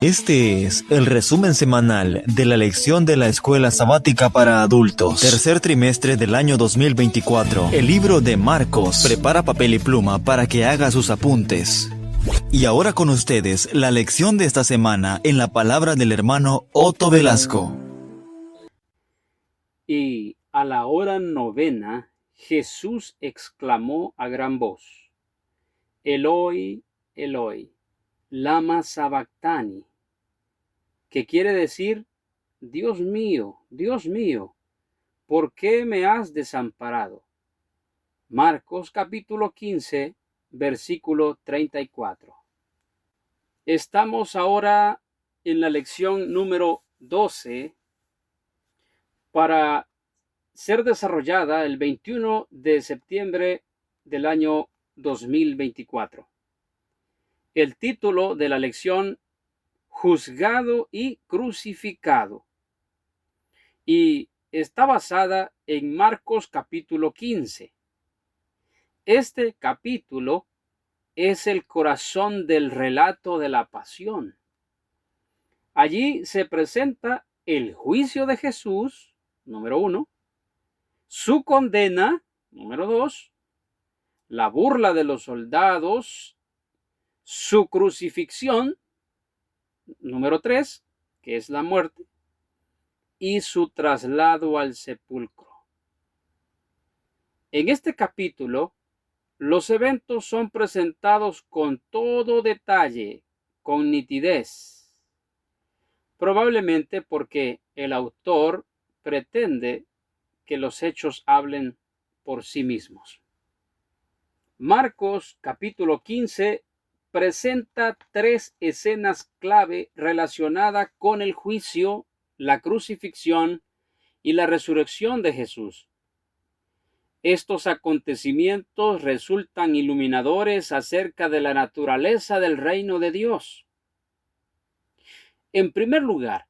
Este es el resumen semanal de la lección de la Escuela Sabática para Adultos, tercer trimestre del año 2024. El libro de Marcos. Prepara papel y pluma para que haga sus apuntes. Y ahora con ustedes, la lección de esta semana en la palabra del hermano Otto Velasco. Y a la hora novena, Jesús exclamó a gran voz: Eloi, Eloi, lama sabactani, que quiere decir: Dios mío, ¿por qué me has desamparado? Marcos capítulo 15, versículo 34. Estamos ahora en la lección número 12 para ser desarrollada el 21 de septiembre del año 2024. El título de la lección: Juzgado y crucificado. Y está basada en Marcos capítulo 15. Este capítulo es el corazón del relato de la pasión. Allí se presenta el juicio de Jesús, número 1, su condena, número 2, la burla de los soldados, su crucifixión, número 3, que es la muerte, y su traslado al sepulcro. En este capítulo, los eventos son presentados con todo detalle, con nitidez, probablemente porque el autor pretende que los hechos hablen por sí mismos. Marcos capítulo 15 presenta 3 escenas clave relacionadas con el juicio, la crucifixión y la resurrección de Jesús. Estos acontecimientos resultan iluminadores acerca de la naturaleza del reino de Dios. En primer lugar,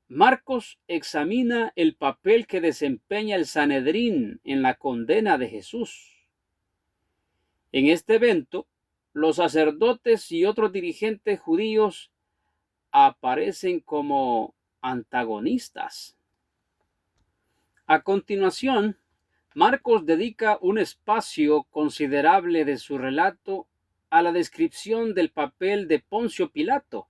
Marcos examina el papel que desempeña el Sanedrín en la condena de Jesús. En este evento, los sacerdotes y otros dirigentes judíos aparecen como antagonistas. A continuación, Marcos dedica un espacio considerable de su relato a la descripción del papel de Poncio Pilato.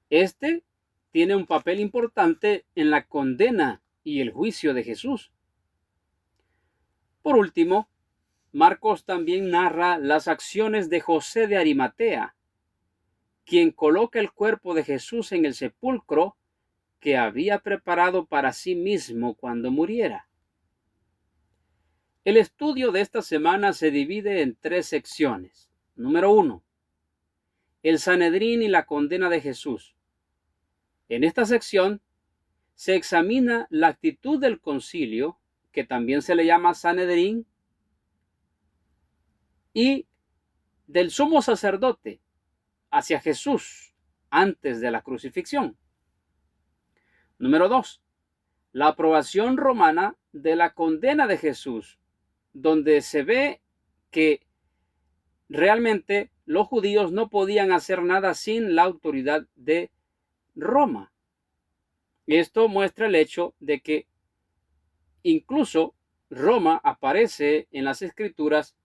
Este tiene un papel importante en la condena y el juicio de Jesús. Por último, Marcos también narra las acciones de José de Arimatea, quien coloca el cuerpo de Jesús en el sepulcro que había preparado para sí mismo cuando muriera. El estudio de esta semana se divide en 3 secciones. Número 1. El Sanedrín y la condena de Jesús. En esta sección se examina la actitud del concilio, que también se le llama Sanedrín, y del sumo sacerdote hacia Jesús antes de la crucifixión. Número 2. La aprobación romana de la condena de Jesús, donde se ve que realmente los judíos no podían hacer nada sin la autoridad de Roma. Esto muestra el hecho de que incluso Roma aparece en las Escrituras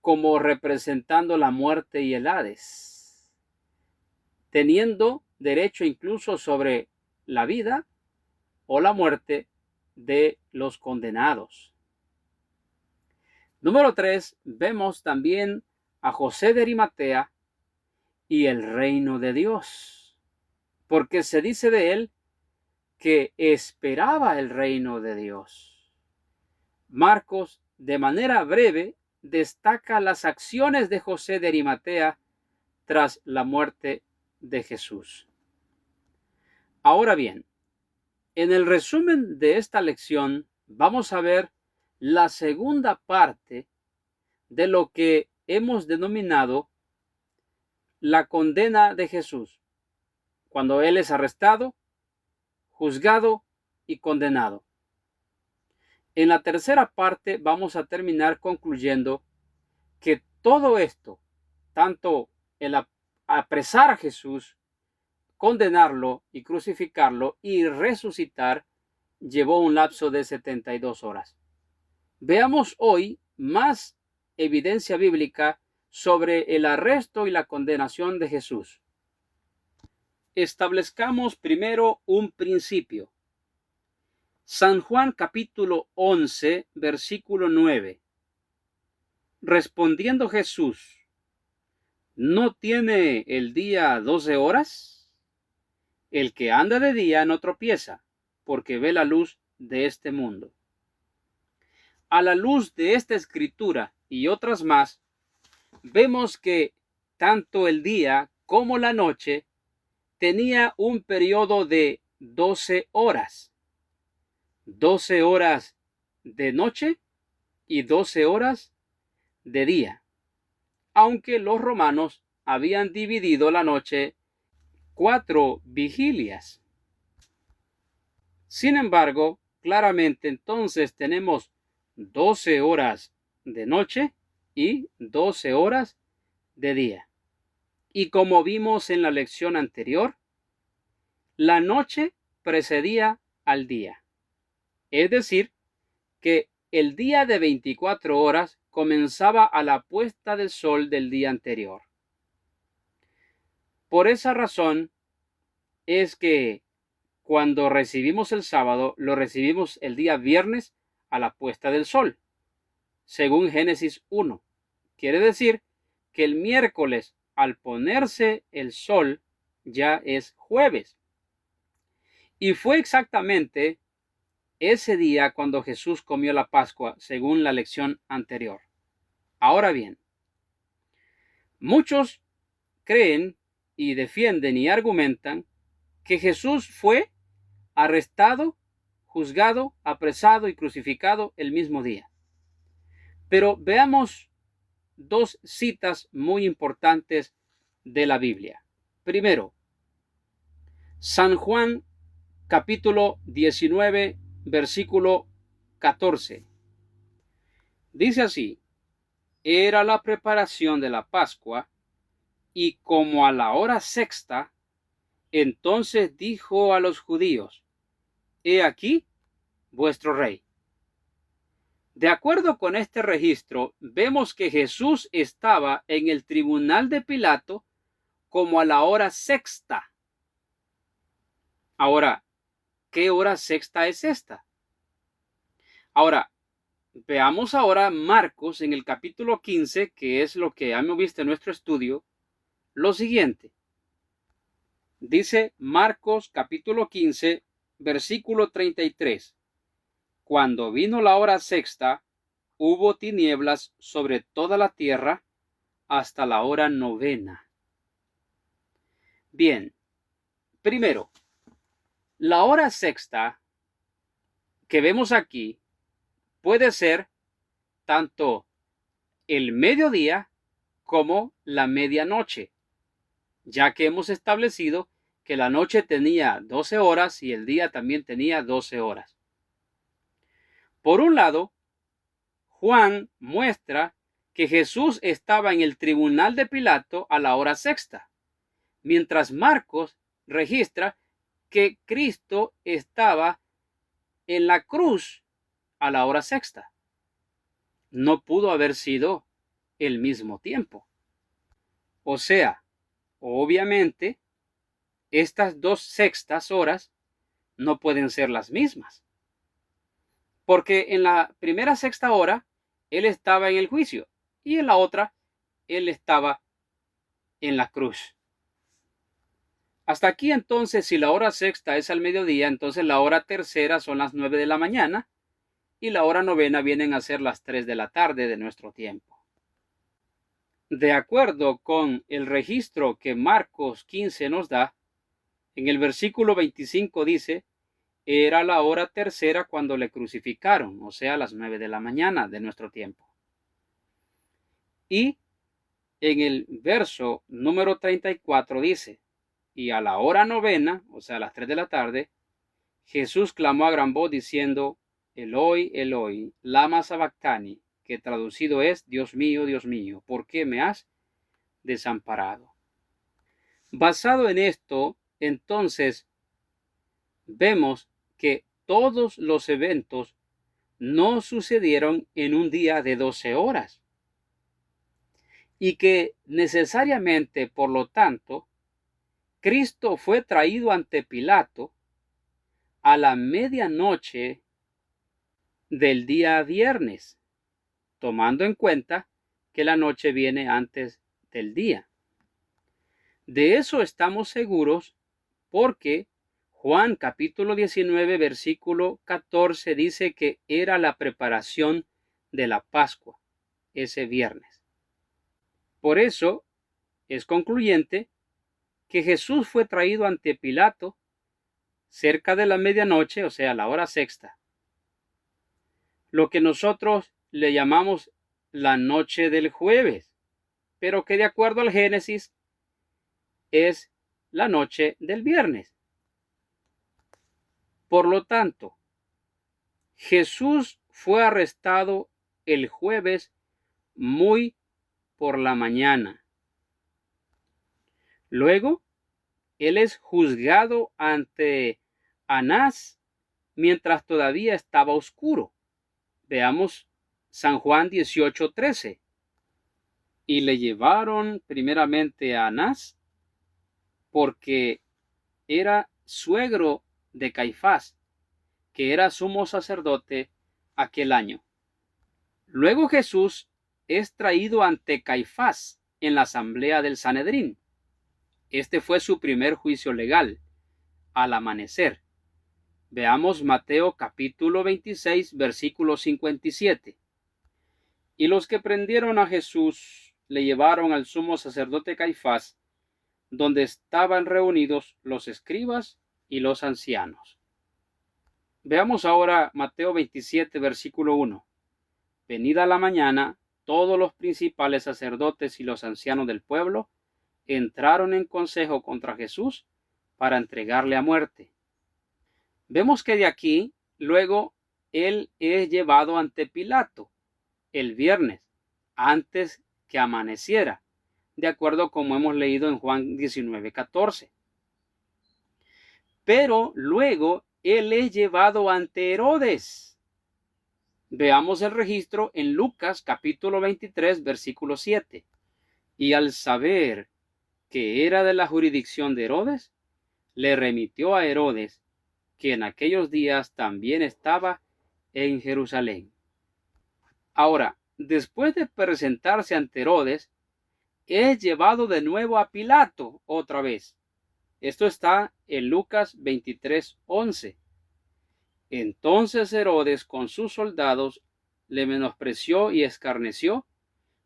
como representando la muerte y el Hades, teniendo derecho incluso sobre la vida o la muerte de los condenados. Número 3, vemos también a José de Arimatea y el reino de Dios, porque se dice de él que esperaba el reino de Dios. Marcos, de manera breve, destaca las acciones de José de Arimatea tras la muerte de Jesús. Ahora bien, en el resumen de esta lección vamos a ver la segunda parte de lo que hemos denominado la condena de Jesús, cuando él es arrestado, juzgado y condenado. En la tercera parte vamos a terminar concluyendo que todo esto, tanto apresar a Jesús, condenarlo y crucificarlo y resucitar, llevó un lapso de 72 horas. Veamos hoy más evidencia bíblica sobre el arresto y la condenación de Jesús. Establezcamos primero un principio. San Juan capítulo 11, versículo 9. Respondiendo Jesús, ¿no tiene el día 12 horas? El que anda de día no tropieza, porque ve la luz de este mundo. A la luz de esta escritura y otras más, vemos que tanto el día como la noche tenía un periodo de 12 horas. 12 horas de noche y 12 horas de día. Aunque los romanos habían dividido la noche 4 vigilias. Sin embargo, claramente entonces tenemos 12 horas de noche y 12 horas de día. Y como vimos en la lección anterior, la noche precedía al día. Es decir, que el día de 24 horas comenzaba a la puesta del sol del día anterior. Por esa razón es que cuando recibimos el sábado, lo recibimos el día viernes a la puesta del sol, según Génesis 1. Quiere decir que el miércoles, al ponerse el sol, ya es jueves. Y fue exactamente ese día cuando Jesús comió la Pascua, según la lección anterior. Ahora bien, muchos creen y defienden y argumentan que Jesús fue arrestado, juzgado, apresado y crucificado el mismo día. Pero veamos dos citas muy importantes de la Biblia. Primero, San Juan capítulo 19, versículo 14. Dice así: era la preparación de la Pascua, y como a la hora sexta, entonces dijo a los judíos: he aquí vuestro rey. De acuerdo con este registro, vemos que Jesús estaba en el tribunal de Pilato como a la hora sexta. Ahora, ¿qué hora sexta es esta? Ahora, veamos ahora Marcos en el capítulo 15, que es lo que hemos visto en nuestro estudio, lo siguiente. Dice Marcos capítulo 15, versículo 33. Cuando vino la hora sexta, hubo tinieblas sobre toda la tierra hasta la hora novena. Bien, primero, la hora sexta que vemos aquí puede ser tanto el mediodía como la medianoche, ya que hemos establecido que la noche tenía 12 horas y el día también tenía 12 horas. Por un lado, Juan muestra que Jesús estaba en el tribunal de Pilato a la hora sexta, mientras Marcos registra que Cristo estaba en la cruz a la hora sexta. No pudo haber sido el mismo tiempo. O sea, obviamente, estas dos sextas horas no pueden ser las mismas. Porque en la primera sexta hora, él estaba en el juicio y en la otra, él estaba en la cruz. Hasta aquí entonces, si la hora sexta es al mediodía, entonces la hora tercera son las 9 de la mañana y la hora novena vienen a ser las 3 de la tarde de nuestro tiempo. De acuerdo con el registro que Marcos 15 nos da, en el versículo 25 dice: era la hora tercera cuando le crucificaron, o sea, las 9 de la mañana de nuestro tiempo. Y en el verso número 34 dice: y a la hora novena, o sea, a las 3 de la tarde, Jesús clamó a gran voz diciendo: Eloi, Eloi, lama sabactani, que traducido es: Dios mío, ¿por qué me has desamparado? Basado en esto, entonces, vemos que todos los eventos no sucedieron en un día de 12 horas y que necesariamente, por lo tanto, Cristo fue traído ante Pilato a la medianoche del día viernes, tomando en cuenta que la noche viene antes del día. De eso estamos seguros porque Juan capítulo 19 versículo 14 dice que era la preparación de la Pascua ese viernes. Por eso es concluyente que Jesús fue traído ante Pilato cerca de la medianoche, o sea, la hora sexta, lo que nosotros le llamamos la noche del jueves, pero que de acuerdo al Génesis es la noche del viernes. Por lo tanto, Jesús fue arrestado el jueves muy por la mañana. Luego, él es juzgado ante Anás mientras todavía estaba oscuro. Veamos San Juan 18:13. Y le llevaron primeramente a Anás porque era suegro de Caifás, que era sumo sacerdote aquel año. Luego Jesús es traído ante Caifás en la asamblea del Sanedrín. Este fue su primer juicio legal, al amanecer. Veamos Mateo capítulo 26, versículo 57. Y los que prendieron a Jesús le llevaron al sumo sacerdote Caifás, donde estaban reunidos los escribas y los ancianos. Veamos ahora Mateo 27, versículo 1. Venida la mañana, todos los principales sacerdotes y los ancianos del pueblo entraron en consejo contra Jesús para entregarle a muerte. Vemos que de aquí, luego, él es llevado ante Pilato el viernes, antes que amaneciera, de acuerdo como hemos leído en Juan 19:14. Pero luego él es llevado ante Herodes. Veamos el registro en Lucas capítulo 23, versículo 7. Y al saber que era de la jurisdicción de Herodes, le remitió a Herodes, que en aquellos días también estaba en Jerusalén. Ahora, después de presentarse ante Herodes, es llevado de nuevo a Pilato otra vez. Esto está en Lucas 23:11. Entonces Herodes con sus soldados le menospreció y escarneció,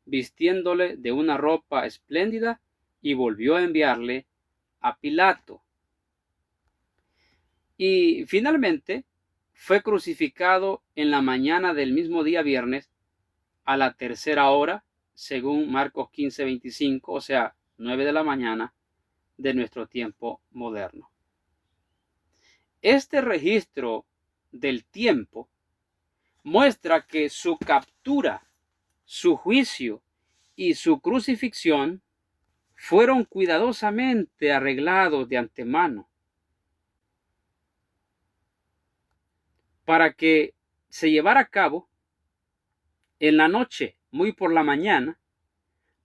vistiéndole de una ropa espléndida, y volvió a enviarle a Pilato. Y finalmente fue crucificado en la mañana del mismo día viernes a la tercera hora, según Marcos 15:25, o sea, 9 de la mañana de nuestro tiempo moderno. Este registro del tiempo muestra que su captura, su juicio y su crucifixión fueron cuidadosamente arreglados de antemano para que se llevara a cabo en la noche, muy por la mañana,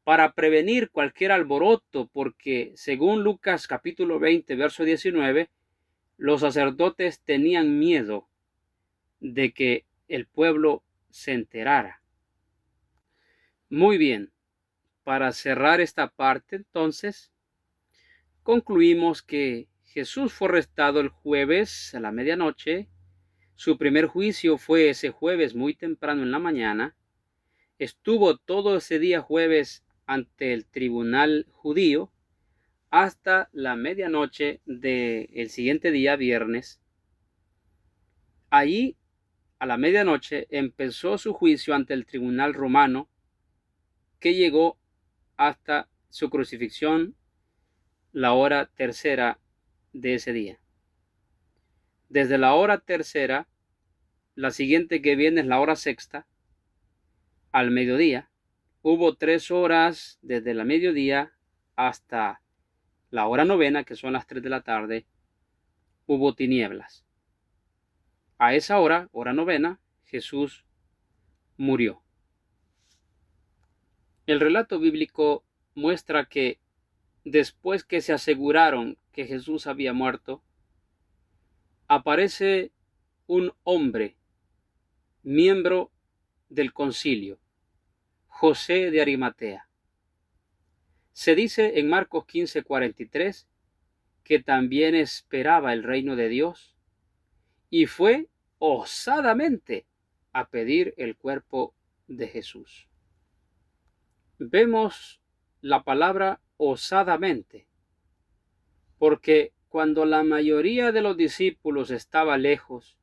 para prevenir cualquier alboroto, porque según Lucas capítulo 20, verso 19, los sacerdotes tenían miedo de que el pueblo se enterara. Muy bien, para cerrar esta parte, entonces, concluimos que Jesús fue arrestado el jueves a la medianoche. Su primer juicio fue ese jueves muy temprano en la mañana. Estuvo todo ese día jueves ante el tribunal judío hasta la medianoche del siguiente día viernes. Allí, a la medianoche, empezó su juicio ante el tribunal romano, que llegó hasta su crucifixión la hora tercera de ese día. Desde la hora tercera, la siguiente que viene es la hora sexta, al mediodía. Hubo 3 horas desde la mediodía hasta la hora novena, que son las 3 de la tarde, hubo tinieblas. A esa hora, hora novena, Jesús murió. El relato bíblico muestra que después que se aseguraron que Jesús había muerto, aparece un hombre, miembro del concilio, José de Arimatea. Se dice en Marcos 15:43 que también esperaba el reino de Dios y fue osadamente a pedir el cuerpo de Jesús. Vemos la palabra osadamente, porque cuando la mayoría de los discípulos estaba lejos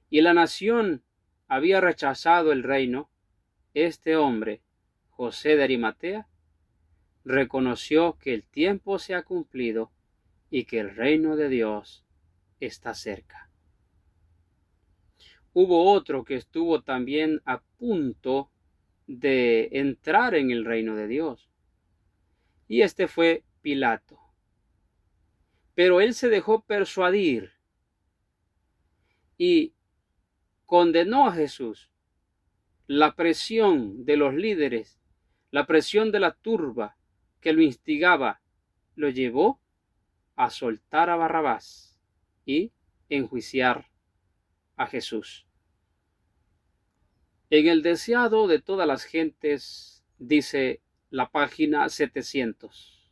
y la nación había rechazado el reino, este hombre, José de Arimatea, reconoció que el tiempo se ha cumplido y que el reino de Dios está cerca. Hubo otro que estuvo también a punto de entrar en el reino de Dios, y este fue Pilato. Pero él se dejó persuadir y condenó a Jesús. La presión de los líderes, la presión de la turba que lo instigaba, lo llevó a soltar a Barrabás y enjuiciar a Jesús. En el deseado de todas las gentes, dice la página 700,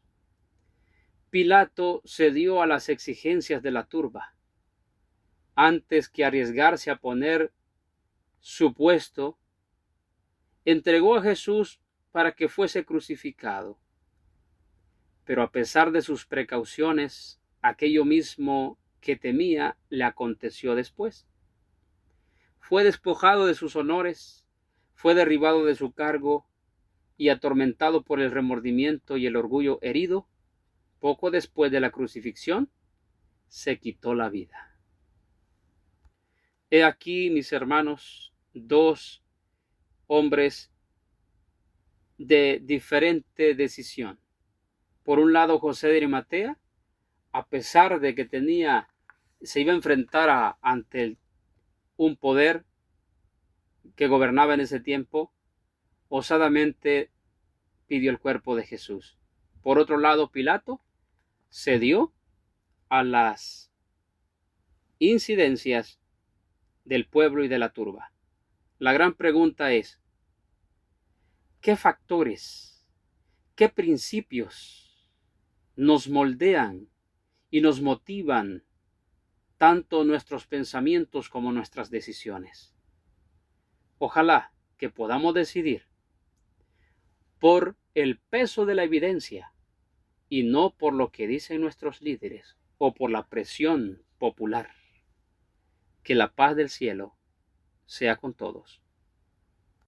Pilato cedió a las exigencias de la turba. Antes que arriesgarse a poner su puesto, entregó a Jesús para que fuese crucificado. Pero a pesar de sus precauciones, aquello mismo que temía le aconteció después. Fue despojado de sus honores, fue derribado de su cargo y atormentado por el remordimiento y el orgullo herido. Poco después de la crucifixión, se quitó la vida. He aquí, mis hermanos, dos hombres de diferente decisión. Por un lado, José de Arimatea, a pesar de que se iba a enfrentar ante un poder que gobernaba en ese tiempo, osadamente pidió el cuerpo de Jesús. Por otro lado, Pilato cedió a las incidencias del pueblo y de la turba. La gran pregunta es, ¿qué factores, qué principios nos moldean y nos motivan tanto nuestros pensamientos como nuestras decisiones? Ojalá que podamos decidir por el peso de la evidencia y no por lo que dicen nuestros líderes o por la presión popular. Que la paz del cielo sea con todos.